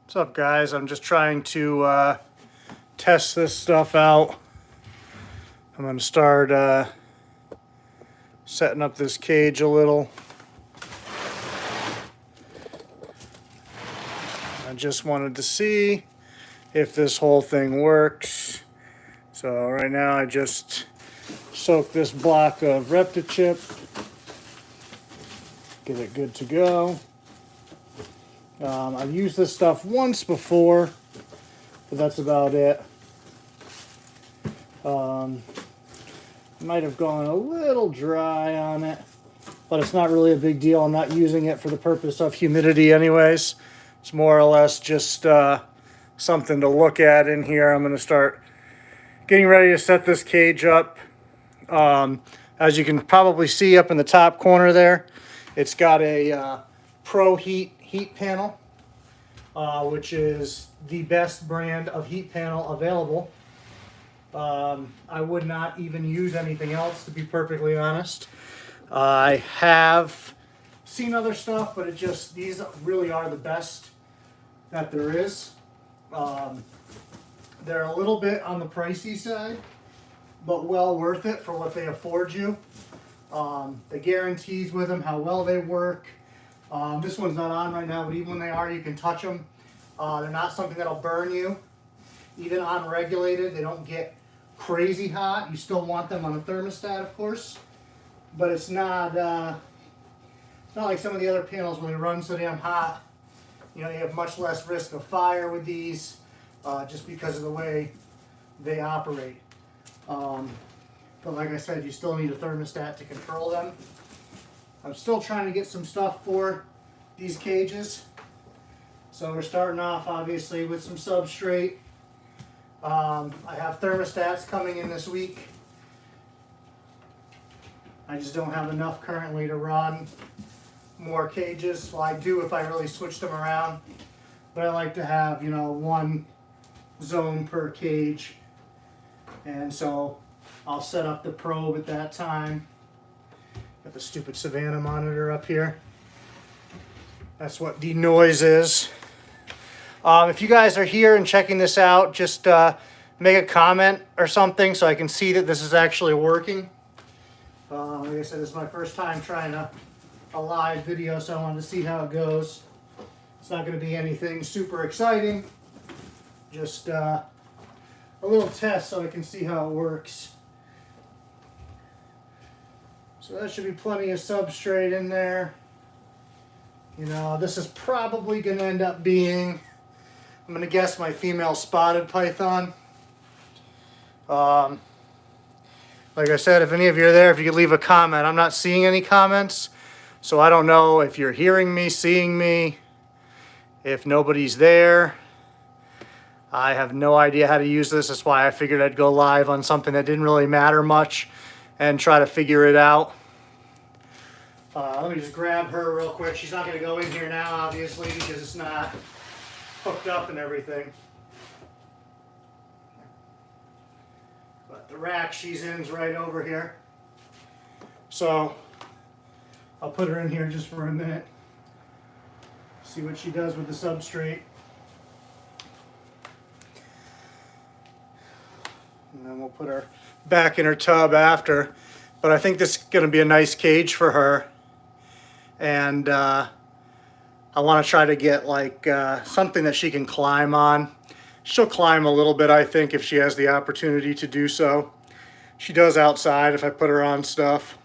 What's up, guys? I'm just trying to test this stuff out. I'm going to start setting up this cage a little. I just wanted to see if this whole thing works. So right now I just soak this block of Reptichip, get it good to go. I've used this stuff once before, but that's about it. Might have gone a little dry on it, but it's not really a big deal. I'm not using it for the purpose of humidity anyways. It's more or less just something to look at in here. I'm going to start getting ready to set this cage up. As you can probably see up in the top corner there, it's got a Pro Heat panel, which is the best brand of heat panel available. I would not even use anything else, to be perfectly honest. I have seen other stuff, but these really are the best that there is. They're a little bit on the pricey side, but well worth it for what they afford you. The guarantees with them, how well they work. This one's not on right now, but even when they are, you can touch them. They're not something that'll burn you. Even unregulated, they don't get crazy hot. You still want them on a thermostat, of course, but it's not like some of the other panels where they run so damn hot. You know, you have much less risk of fire with these, just because of the way they operate. But like I said, you still need a thermostat to control them. I'm still trying to get some stuff for these cages. So we're starting off obviously with some substrate. I have thermostats coming in this week. I just don't have enough currently to run more cages. Well, I do if I really switch them around, but I like to have, you know, one zone per cage. And so I'll set up the probe at that time. Got the stupid Savannah monitor up here. That's what the noise is. If you guys are here and checking this out, just make a comment or something so I can see that this is actually working. Like I said, this is my first time trying a live video, so I wanted to see how it goes. It's not going to be anything super exciting. Just a little test so I can see how it works. So that should be plenty of substrate in there. You know, this is probably going to end up being, I'm going to guess, my female spotted python. Like I said, if any of you are there, if you could leave a comment. I'm not seeing any comments, so I don't know if you're hearing me, seeing me, if nobody's there. I have no idea how to use this. That's why I figured I'd go live on something that didn't really matter much and try to figure it out. Let me just grab her real quick. She's not going to go in here now, obviously, because it's not hooked up and everything. But the rack she's in is right over here. So I'll put her in here just for a minute. See what she does with the substrate. And then we'll put her back in her tub after. But I think this is going to be a nice cage for her. And I want to try to get like something that she can climb on. She'll climb a little bit, I think, if she has the opportunity to do so. She does outside if I put her on stuff.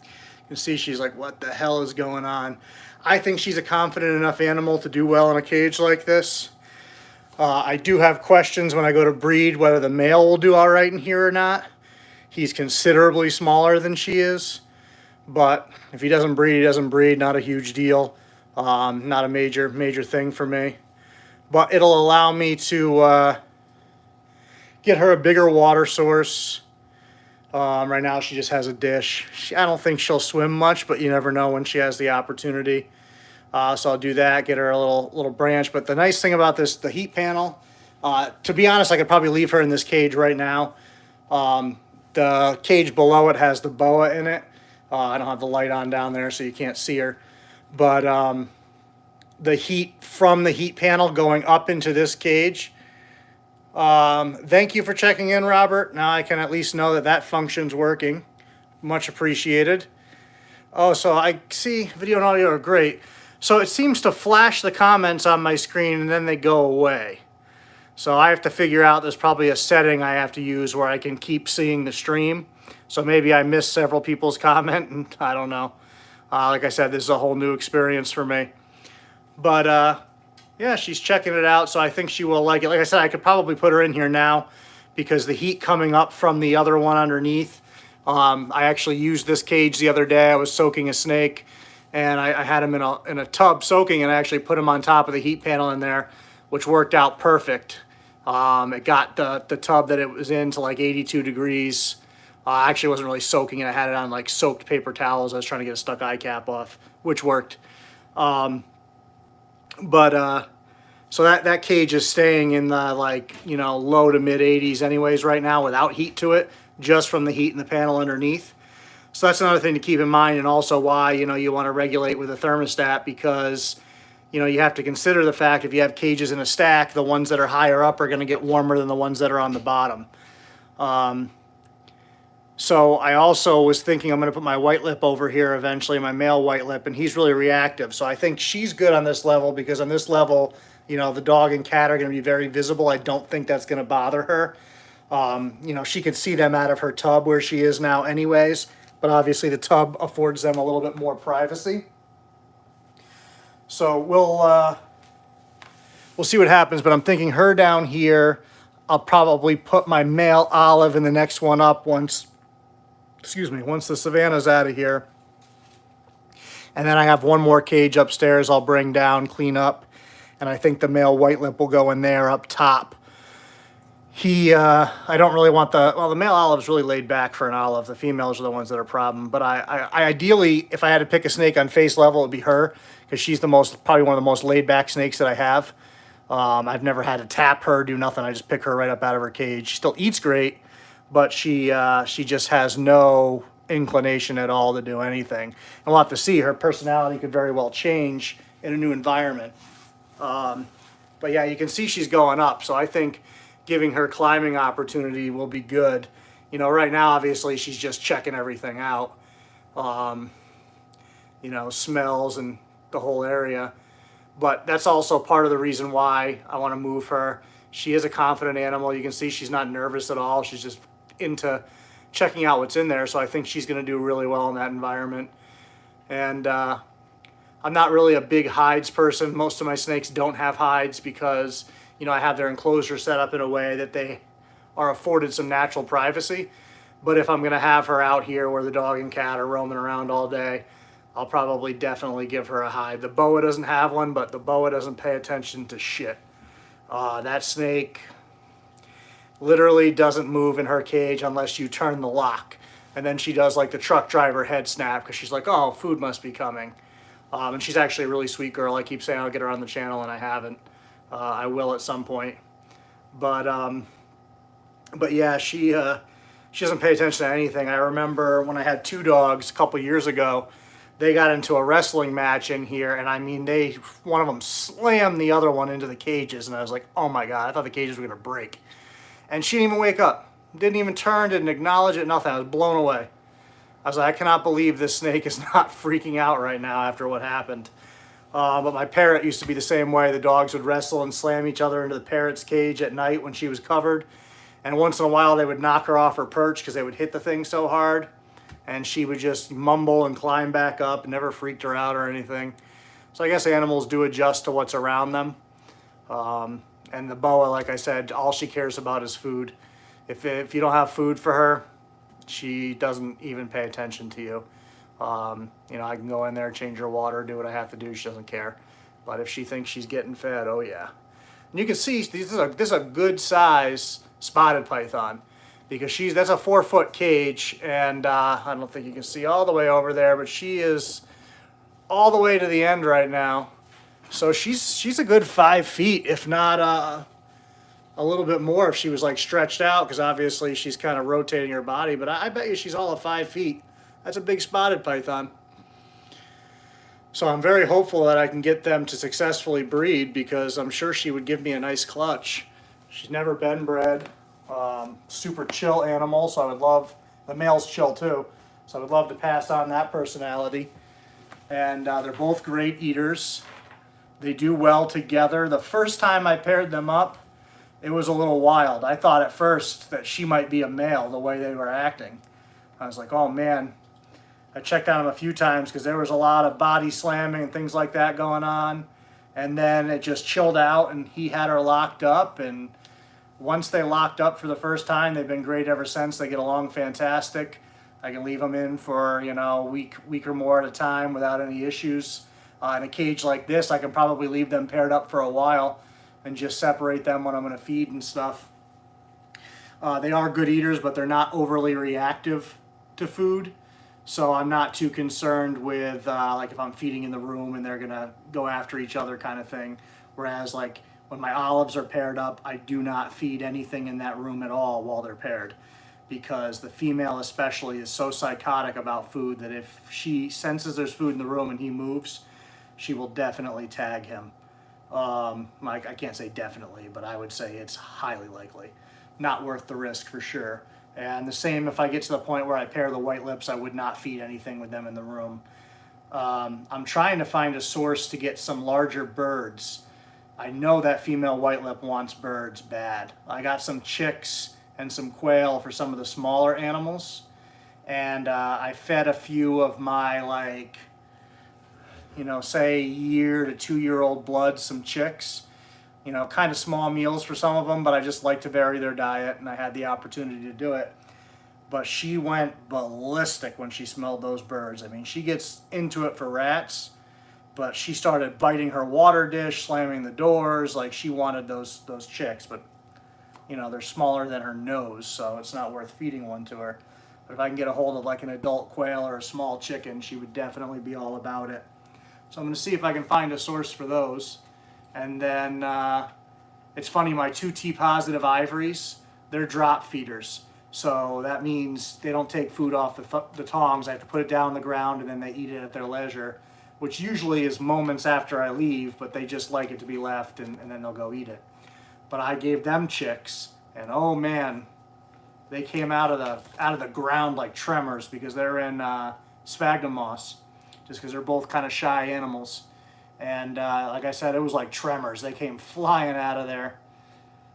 You can see she's like, what the hell is going on? I think she's a confident enough animal to do well in a cage like this. I do have questions when I go to breed whether the male will do all right in here or not. He's considerably smaller than she is. But if he doesn't breed, he doesn't breed. Not a huge deal. Not a major thing for me. But it'll allow me to get her a bigger water source. Right now she just has a dish. I don't think she'll swim much, but you never know when she has the opportunity. So I'll do that, get her a little branch. But the nice thing about this, the heat panel, to be honest, I could probably leave her in this cage right now. The cage below it has the boa in it. I don't have the light on down there, so you can't see her. But the heat from the heat panel going up into this cage. Thank you for checking in, Robert. Now I can at least know that that function's working. Much appreciated. Oh, so I see video and audio are great. So it seems to flash the comments on my screen and then they go away. So I have to figure out, there's probably a setting I have to use where I can keep seeing the stream. So maybe I missed several people's comment, and I don't know. Like I said, this is a whole new experience for me. But yeah, she's checking it out, so I think she will like it. Like I said, I could probably put her in here now because the heat coming up from the other one underneath. I actually used this cage the other day. I was soaking a snake, and I had him in a tub soaking, and I actually put him on top of the heat panel in there, which worked out perfect. It got the tub that it was in to like 82 degrees. I actually wasn't really soaking it. I had it on like soaked paper towels. I was trying to get a stuck eye cap off, which worked. So that cage is staying in the like, you know, low to mid 80s anyways right now without heat to it, just from the heat in the panel underneath. So that's another thing to keep in mind, and also why, you know, you want to regulate with a thermostat, because, you know, you have to consider the fact if you have cages in a stack, the ones that are higher up are going to get warmer than the ones that are on the bottom. So I also was thinking I'm going to put my white lip over here eventually, my male white lip, and he's really reactive. So I think she's good on this level, because on this level, you know, the dog and cat are going to be very visible. I don't think that's going to bother her. You know, she can see them out of her tub where she is now anyways, but obviously the tub affords them a little bit more privacy. So we'll see what happens, but I'm thinking her down here. I'll probably put my male Olive in the next one up once the Savannah's out of here. And then I have one more cage upstairs I'll bring down, clean up, and I think the male white lip will go in there up top. I don't really want the male Olive's really laid back for an Olive. The females are the ones that are a problem. But I ideally, if I had to pick a snake on face level, it would be her, because she's probably one of the most laid back snakes that I have. I've never had to tap her, do nothing. I just pick her right up out of her cage. She still eats great, but she just has no inclination at all to do anything. And we'll have to see. Her personality could very well change in a new environment. But yeah, you can see she's going up. So I think giving her climbing opportunity will be good. You know, right now, obviously, she's just checking everything out. You know, smells and the whole area. But that's also part of the reason why I want to move her. She is a confident animal. You can see she's not nervous at all. She's just into checking out what's in there. So I think she's going to do really well in that environment. And I'm not really a big hides person. Most of my snakes don't have hides because, you know, I have their enclosure set up in a way that they are afforded some natural privacy. But if I'm going to have her out here where the dog and cat are roaming around all day, I'll probably definitely give her a hide. The boa doesn't have one, but the boa doesn't pay attention to shit. That snake literally doesn't move in her cage unless you turn the lock. And then she does like the truck driver head snap because she's like, oh, food must be coming. And she's actually a really sweet girl. I keep saying I'll get her on the channel, and I haven't. I will at some point. But yeah, she doesn't pay attention to anything. I remember when I had 2 dogs a couple years ago, they got into a wrestling match in here, and I mean, one of them slammed the other one into the cages, and I was like, oh my God, I thought the cages were gonna break. And she didn't even wake up, didn't even turn, didn't acknowledge it, nothing. I was blown away. I was like, I cannot believe this snake is not freaking out right now after what happened. But my parrot used to be the same way. The dogs would wrestle and slam each other into the parrot's cage at night when she was covered. And once in a while, they would knock her off her perch because they would hit the thing so hard. And she would just mumble and climb back up. It never freaked her out or anything. So I guess animals do adjust to what's around them. And the boa, like I said, all she cares about is food. If you don't have food for her, she doesn't even pay attention to you. You know, I can go in there, change her water, do what I have to do. She doesn't care. But if she thinks she's getting fed, oh yeah. And you can see this is a good size spotted python, because that's a 4-foot cage, and I don't think you can see all the way over there, but she is all the way to the end right now. So she's a good 5 feet, if not a little bit more if she was like stretched out, because obviously she's kind of rotating her body, but I bet you she's all of 5 feet. That's a big spotted python. So I'm very hopeful that I can get them to successfully breed, because I'm sure she would give me a nice clutch. She's never been bred. Super chill animal, so I would love, the male's chill too, so I would love to pass on that personality. And they're both great eaters. They do well together. The first time I paired them up, it was a little wild. I thought at first that she might be a male, the way they were acting. I was like, oh man. I checked on them a few times because there was a lot of body slamming and things like that going on. And then it just chilled out and he had her locked up. And once they locked up for the first time, they've been great ever since. They get along fantastic. I can leave them in for, a week or more at a time without any issues. In a cage like this, I can probably leave them paired up for a while and just separate them when I'm going to feed and stuff. They are good eaters, but they're not overly reactive to food. So I'm not too concerned with like if I'm feeding in the room and they're gonna go after each other kind of thing. Whereas like when my olives are paired up, I do not feed anything in that room at all while they're paired, because the female especially is so psychotic about food that if she senses there's food in the room and he moves, she will definitely tag him. I can't say definitely, but I would say it's highly likely. Not worth the risk for sure. And the same if I get to the point where I pair the white lips, I would not feed anything with them in the room. I'm trying to find a source to get some larger birds. I know that female white lip wants birds bad. I got some chicks and some quail for some of the smaller animals. And I fed a few of my say 1 to 2 year old bloods some chicks. Kind of small meals for some of them, but I just like to vary their diet, and I had the opportunity to do it. But she went ballistic when she smelled those birds. I mean, she gets into it for rats, but she started biting her water dish, slamming the doors, like she wanted those chicks. But, they're smaller than her nose, so it's not worth feeding one to her. But if I can get a hold of like an adult quail or a small chicken, she would definitely be all about it. So I'm going to see if I can find a source for those. And then it's funny, my 2 T-positive ivories, they're drop feeders. So that means they don't take food off the tongs. I have to put it down on the ground and then they eat it at their leisure, which usually is moments after I leave, but they just like it to be left and then they'll go eat it. But I gave them chicks, and oh man, they came out of the ground like tremors, because they're in sphagnum moss, just because they're both kind of shy animals. And like I said, it was like tremors. They came flying out of there.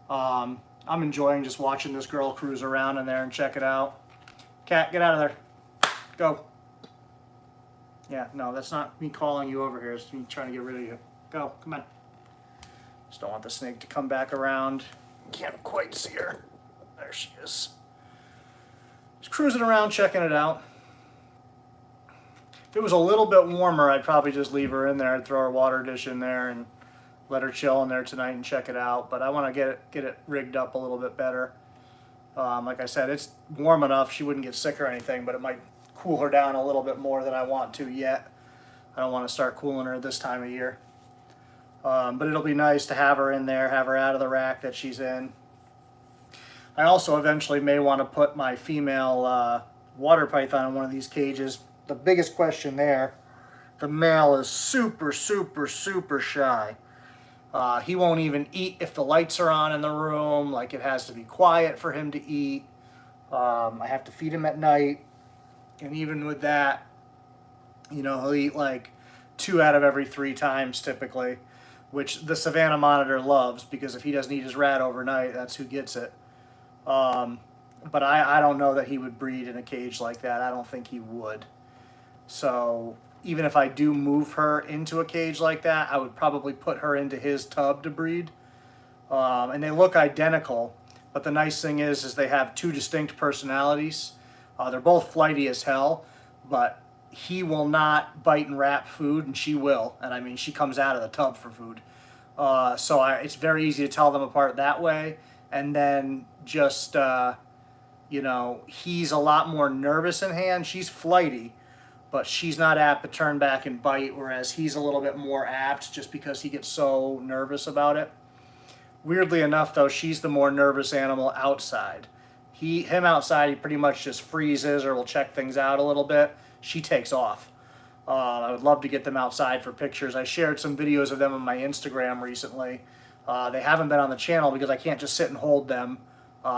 I'm enjoying just watching this girl cruise around in there and check it out. Cat, get out of there. Go. Yeah, no, that's not me calling you over here. It's me trying to get rid of you. Go, come on. Just don't want the snake to come back around. Can't quite see her. There she is. Just cruising around, checking it out. If it was a little bit warmer, I'd probably just leave her in there. I'd throw her water dish in there and let her chill in there tonight and check it out. But I want to get it rigged up a little bit better. Like I said, it's warm enough she wouldn't get sick or anything, but it might cool her down a little bit more than I want to yet. I don't want to start cooling her this time of year. But it'll be nice to have her in there, have her out of the rack that she's in. I also eventually may want to put my female water python in one of these cages. The biggest question there, the male is super, super, super shy. He won't even eat if the lights are on in the room. Like, it has to be quiet for him to eat. I have to feed him at night. And even with that, he'll eat like 2 out of every 3 times typically, which the Savannah Monitor loves, because if he doesn't eat his rat overnight, that's who gets it. But I don't know that he would breed in a cage like that. I don't think he would. So even if I do move her into a cage like that, I would probably put her into his tub to breed. And they look identical, but the nice thing is they have 2 distinct personalities. They're both flighty as hell, but he will not bite and wrap food, and she will. And I mean, she comes out of the tub for food. So it's very easy to tell them apart that way. And then just, he's a lot more nervous in hand. She's flighty, but she's not apt to turn back and bite, whereas he's a little bit more apt just because he gets so nervous about it. Weirdly enough, though, she's the more nervous animal outside. Him outside, he pretty much just freezes or will check things out a little bit. She takes off. I would love to get them outside for pictures. I shared some videos of them on my Instagram recently. They haven't been on the channel because I can't just sit and hold them.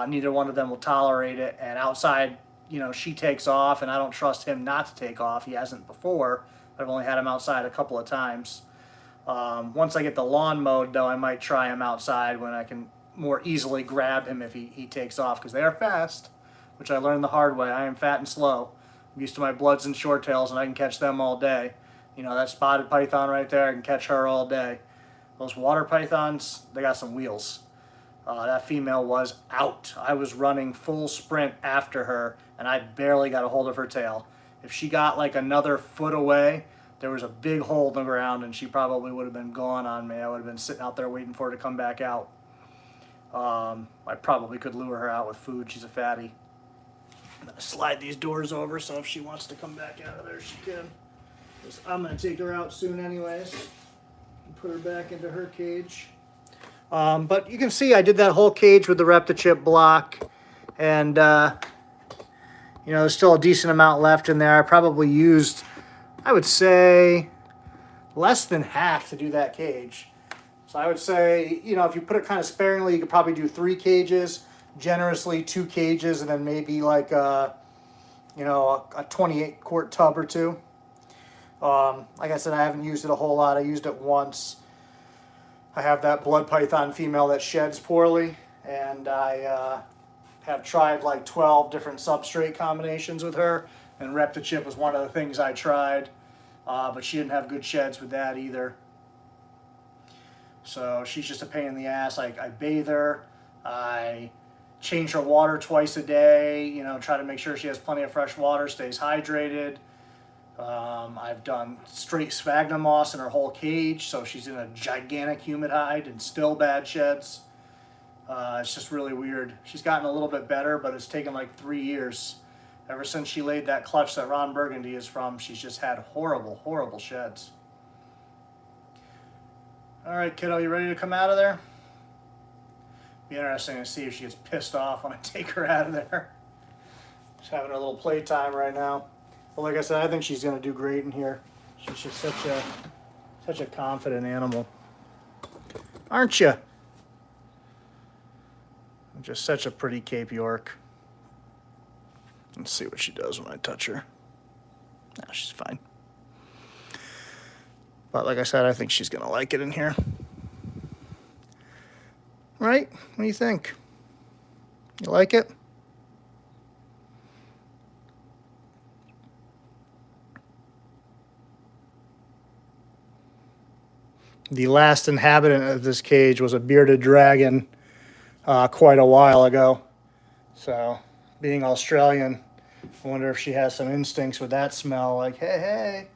Neither one of them will tolerate it. And outside, you know, she takes off, and I don't trust him not to take off. He hasn't before. I've only had him outside a couple of times. Once I get the lawn mowed, though, I might try him outside when I can more easily grab him if he takes off, because they are fast, which I learned the hard way. I am fat and slow. I'm used to my bloods and short tails, and I can catch them all day. You know, that spotted python right there, I can catch her all day. Those water pythons, they got some wheels. That female was out. I was running full sprint after her, and I barely got a hold of her tail. If she got like another foot away, there was a big hole in the ground, and she probably would have been gone on me. I would have been sitting out there waiting for her to come back out. I probably could lure her out with food. She's a fatty. I'm going to slide these doors over, so if she wants to come back out of there, she can. I'm going to take her out soon anyways and put her back into her cage. But you can see I did that whole cage with the Reptichip block, and you know, there's still a decent amount left in there. I probably used, I would say, less than half to do that cage. So I would say, you know, if you put it kind of sparingly, you could probably do 3 cages, generously 2 cages, and then maybe like a, you know, a 28-quart tub or 2. Like I said, I haven't used it a whole lot. I used it once. I have that blood python female that sheds poorly, and I have tried like 12 different substrate combinations with her, and Reptichip was one of the things I tried, but she didn't have good sheds with that either. So she's just a pain in the ass. I bathe her, I change her water twice a day, you know, try to make sure she has plenty of fresh water, stays hydrated. I've done straight sphagnum moss in her whole cage, so she's in a gigantic humid hide and still bad sheds. It's just really weird. She's gotten a little bit better, but it's taken like 3 years. Ever since she laid that clutch that Ron Burgundy is from, she's just had horrible, horrible sheds. All right, kiddo, you ready to come out of there? Be interesting to see if she gets pissed off when I take her out of there. She's having a little playtime right now. But like I said, I think she's going to do great in here. She's just such a confident animal. Aren't you? Just such a pretty Cape York. Let's see what she does when I touch her. No, she's fine. But like I said, I think she's going to like it in here. Right? What do you think? You like it? The last inhabitant of this cage was a bearded dragon quite a while ago. So, being Australian, I wonder if she has some instincts with that smell, like, hey, hey.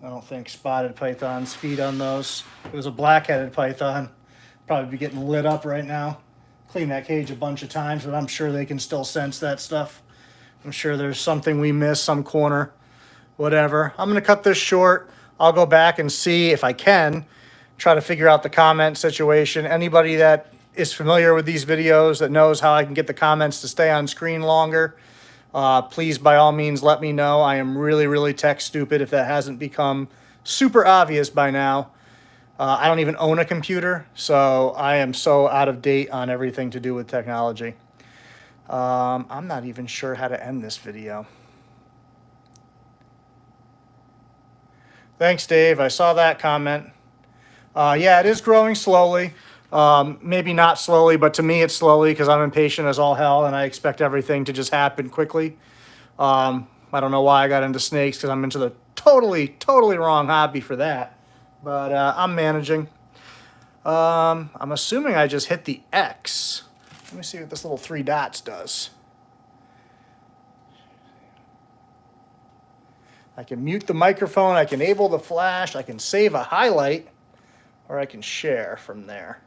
I don't think spotted pythons feed on those. If it was a black-headed python, probably be getting lit up right now. Cleaned that cage a bunch of times, but I'm sure they can still sense that stuff. I'm sure there's something we missed, some corner, whatever. I'm going to cut this short. I'll go back and see if I can try to figure out the comment situation. Anybody that is familiar with these videos that knows how I can get the comments to stay on screen longer, please, by all means, let me know. I am really, really tech stupid if that hasn't become super obvious by now. I don't even own a computer, so I am so out of date on everything to do with technology. I'm not even sure how to end this video. Thanks, Dave. I saw that comment. Yeah, it is growing slowly. Maybe not slowly, but to me it's slowly because I'm impatient as all hell and I expect everything to just happen quickly. I don't know why I got into snakes because I'm into the totally wrong hobby for that. But I'm managing. I'm assuming I just hit the X. Let me see what this little 3 dots does. I can mute the microphone, I can enable the flash, I can save a highlight, or I can share from there.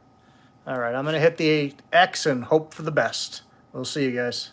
All right, I'm going to hit the X and hope for the best. We'll see you guys.